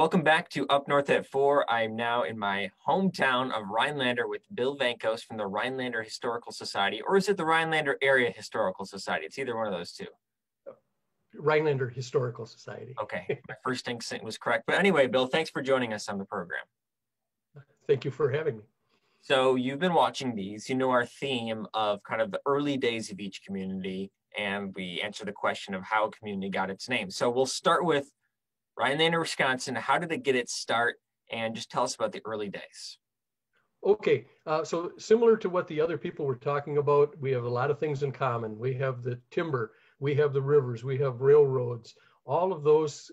Welcome back to Up North at 4. I'm now in my hometown of Rhinelander with Bill Vankos from the Rhinelander Historical Society, or is it the Rhinelander Area Historical Society? It's either one of those two. Rhinelander Historical Society. Okay, my first instinct was correct. But anyway, Bill, thanks for joining us on the program. Thank you for having me. So you've been watching these. You know our theme of kind of the early days of each community, and we answer the question of how a community got its name. So we'll start with Rhinelander, Wisconsin. How did it get its start? And just tell us about the early days. Okay, so similar to what the other people were talking about, we have a lot of things in common. We have the timber, we have the rivers, we have railroads. All of those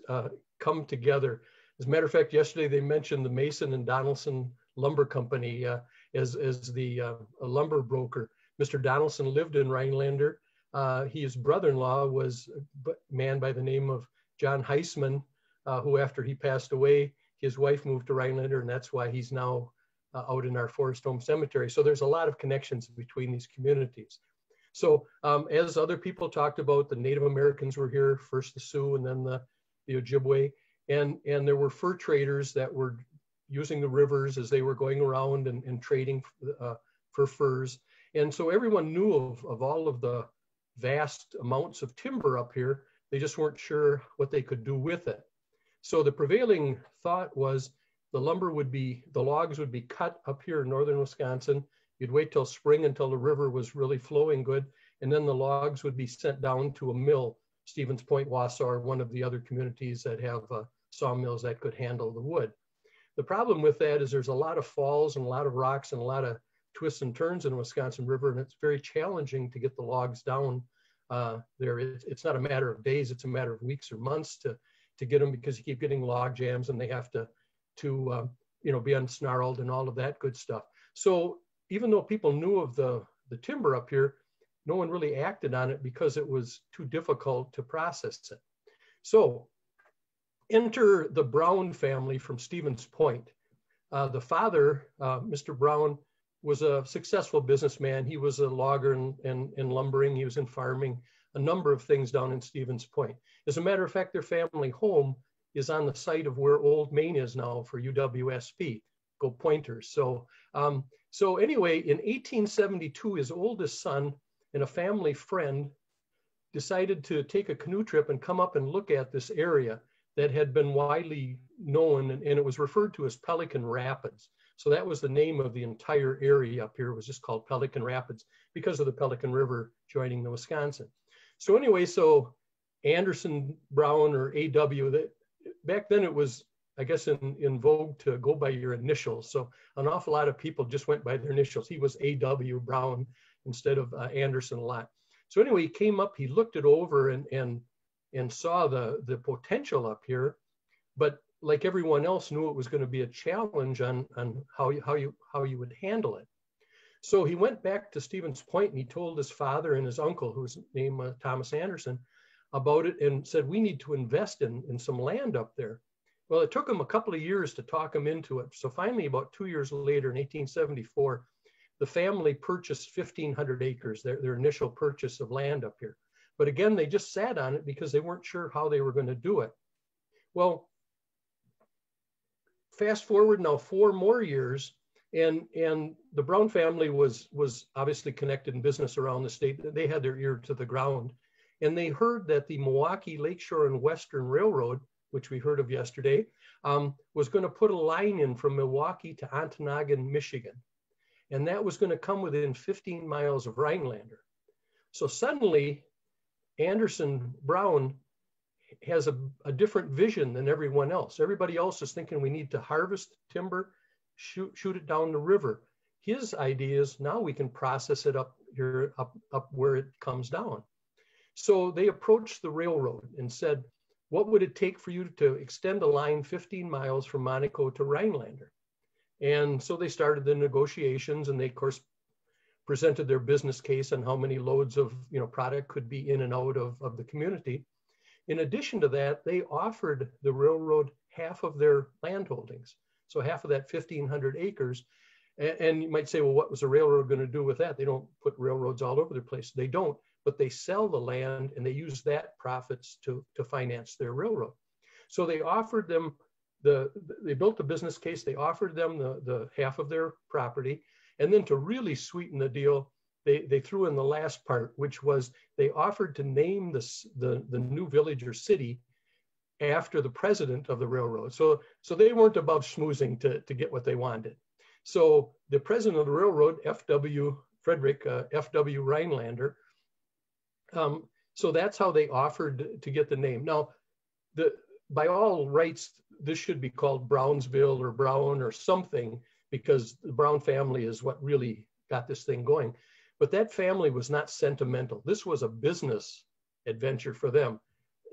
come together. As a matter of fact, yesterday they mentioned the Mason and Donaldson Lumber Company as the lumber broker. Mr. Donaldson lived in Rhinelander. His brother-in-law was a man by the name of John Heisman, who after he passed away, his wife moved to Rhinelander, and that's why he's now out in our Forest Home Cemetery. So there's a lot of connections between these communities. So as other people talked about, the Native Americans were here, first the Sioux and then the Ojibwe, and there were fur traders that were using the rivers as they were going around and trading for furs. And so everyone knew of all of the vast amounts of timber up here. They just weren't sure what they could do with it. So the prevailing thought was the logs would be cut up here in northern Wisconsin. You'd wait till spring until the river was really flowing good, and then the logs would be sent down to a mill, Stevens Point, Wausau, one of the other communities that have sawmills that could handle the wood. The problem with that is there's a lot of falls and a lot of rocks and a lot of twists and turns in the Wisconsin River, and it's very challenging to get the logs down there. It's not a matter of days, it's a matter of weeks or months to get them, because you keep getting log jams and they have to be unsnarled and all of that good stuff. So even though people knew of the timber up here, no one really acted on it because it was too difficult to process it. So enter the Brown family from Stevens Point. The father, Mr. Brown, was a successful businessman. He was a logger and lumbering. He was in farming, a number of things down in Stevens Point. As a matter of fact, their family home is on the site of where Old Main is now for UWSP. Go Pointers. So anyway, in 1872, his oldest son and a family friend decided to take a canoe trip and come up and look at this area that had been widely known, and it was referred to as Pelican Rapids. So that was the name of the entire area up here. It was just called Pelican Rapids because of the Pelican River joining the Wisconsin. So anyway, so Anderson, Brown, or AW, back then it was, I guess, in vogue to go by your initials. So an awful lot of people just went by their initials. He was AW Brown instead of Anderson a lot. So anyway, he came up, he looked it over and saw the potential up here, but like everyone else knew it was going to be a challenge on how you would handle it. So he went back to Stevens Point and he told his father and his uncle, whose name Thomas Anderson, about it, and said, we need to invest in some land up there. Well, it took him a couple of years to talk him into it. So finally, about 2 years later, in 1874, the family purchased 1,500 acres, their initial purchase of land up here. But again, they just sat on it because they weren't sure how they were going to do it. Well, fast forward now 4 more years, and the Brown family was obviously connected in business around the state. They had their ear to the ground, and they heard that the Milwaukee Lakeshore and Western Railroad, which we heard of yesterday, was going to put a line in from Milwaukee to Ontonagon, Michigan. And that was going to come within 15 miles of Rhinelander. So suddenly, Anderson Brown has a different vision than everyone else. Everybody else is thinking we need to harvest timber, shoot it down the river. His idea is now we can process it up here, up where it comes down. So they approached the railroad and said, what would it take for you to extend a line 15 miles from Monaco to Rhinelander? And so they started the negotiations, and they, of course, presented their business case on how many loads of product could be in and out of the community. In addition to that, they offered the railroad half of their land holdings. So half of that 1,500 acres. And you might say, well, what was the railroad going to do with that? They don't put railroads all over the place. They don't, but they sell the land and they use that profits to finance their railroad. So they offered them they built the business case. They offered them the half of their property. And then to really sweeten the deal, they threw in the last part, which was they offered to name the new village or city after the president of the railroad. So they weren't above schmoozing to get what they wanted. So the president of the railroad, F.W. Rhinelander, so that's how they offered to get the name. Now, by all rights, this should be called Brownsville or Brown or something, because the Brown family is what really got this thing going. But that family was not sentimental. This was a business adventure for them.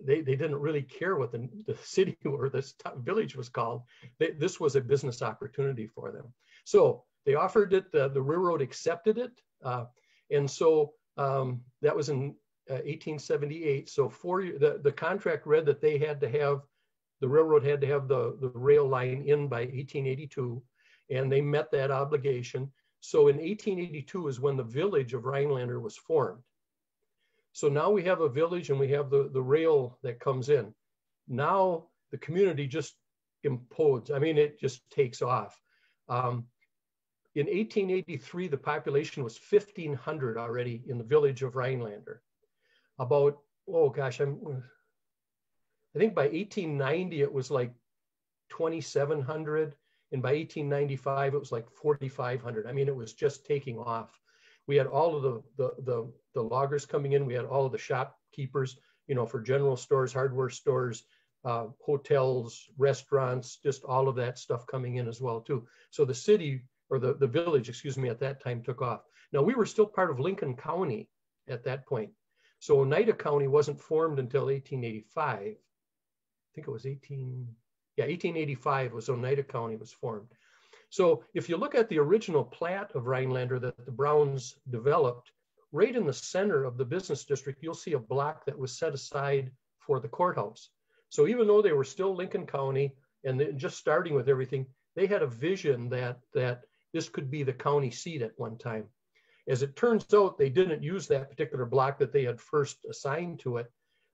They didn't really care what the city or the village was called. This was a business opportunity for them. So they offered it, the railroad accepted it. And so that was in 1878. So the contract read that they had to have, the railroad had to have the rail line in by 1882, and they met that obligation. So in 1882 is when the village of Rhinelander was formed. So now we have a village and we have the rail that comes in. Now the community just implodes. I mean, it just takes off. In 1883, the population was 1,500 already in the village of Rhinelander. About, oh gosh, I think by 1890, it was like 2,700. And by 1895, it was like 4,500. I mean, it was just taking off. We had all of the loggers coming in. We had all of the shopkeepers, for general stores, hardware stores, hotels, restaurants, just all of that stuff coming in as well too. So the city, or the village, excuse me, at that time took off. Now we were still part of Lincoln County at that point. So Oneida County wasn't formed until 1885. I think it was 1885 was Oneida County was formed. So if you look at the original plat of Rhinelander that the Browns developed, right in the center of the business district, you'll see a block that was set aside for the courthouse. So even though they were still Lincoln County and just starting with everything, they had a vision that this could be the county seat at one time. As it turns out, they didn't use that particular block that they had first assigned to it.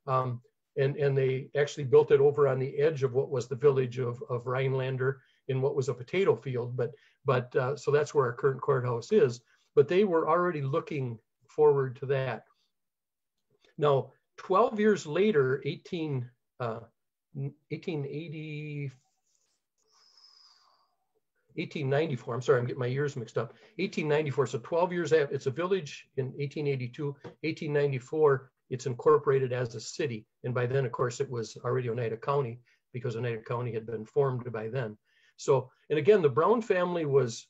And they actually built it over on the edge of what was the village of Rhinelander in what was a potato field. But so that's where our current courthouse is. But they were already looking forward to that. Now, 12 years later, 1894, I'm sorry, I'm getting my years mixed up. 1894, so 12 years after, it's a village in 1882, 1894, it's incorporated as a city. And by then, of course, it was already Oneida County because Oneida County had been formed by then. So, and again, the Brown family was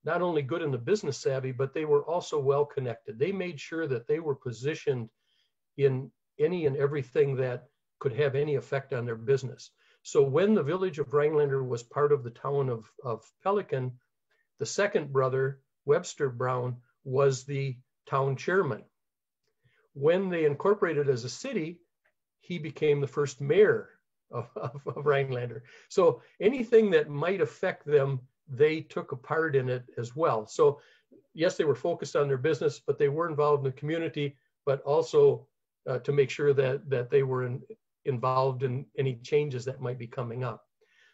not only good in the business savvy, but they were also well connected. They made sure that they were positioned in any and everything that could have any effect on their business. So when the village of Rhinelander was part of the town of Pelican, the second brother, Webster Brown, was the town chairman. When they incorporated as a city, he became the first mayor of Rhinelander. So anything that might affect them, they took a part in it as well. So yes, they were focused on their business, but they were involved in the community, but also to make sure that they were involved in any changes that might be coming up.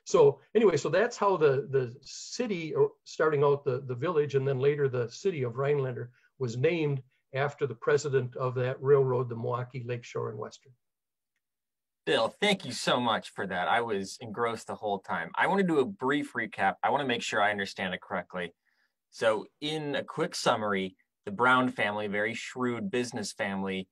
So anyway, so that's how the city, or starting out the village, and then later the city of Rhinelander, was named after the president of that railroad, the Milwaukee, Lakeshore, and Western. Bill, thank you so much for that. I was engrossed the whole time. I want to do a brief recap. I want to make sure I understand it correctly. So in a quick summary, the Brown family, very shrewd business family,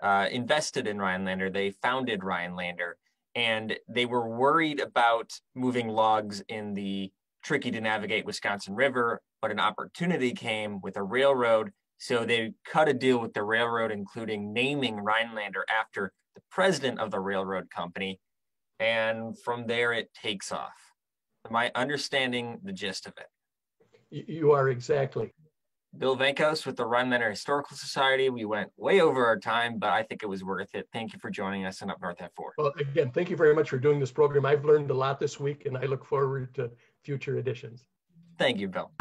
invested in Rhinelander. They founded Rhinelander, and they were worried about moving logs in the tricky to navigate Wisconsin River, but an opportunity came with a railroad. So they cut a deal with the railroad, including naming Rhinelander after the president of the railroad company. And from there, it takes off. Am I understanding the gist of it? You are exactly. Bill Vankos with the Rhinelander Historical Society. We went way over our time, but I think it was worth it. Thank you for joining us on Up North at 4. Well, again, thank you very much for doing this program. I've learned a lot this week, and I look forward to future editions. Thank you, Bill.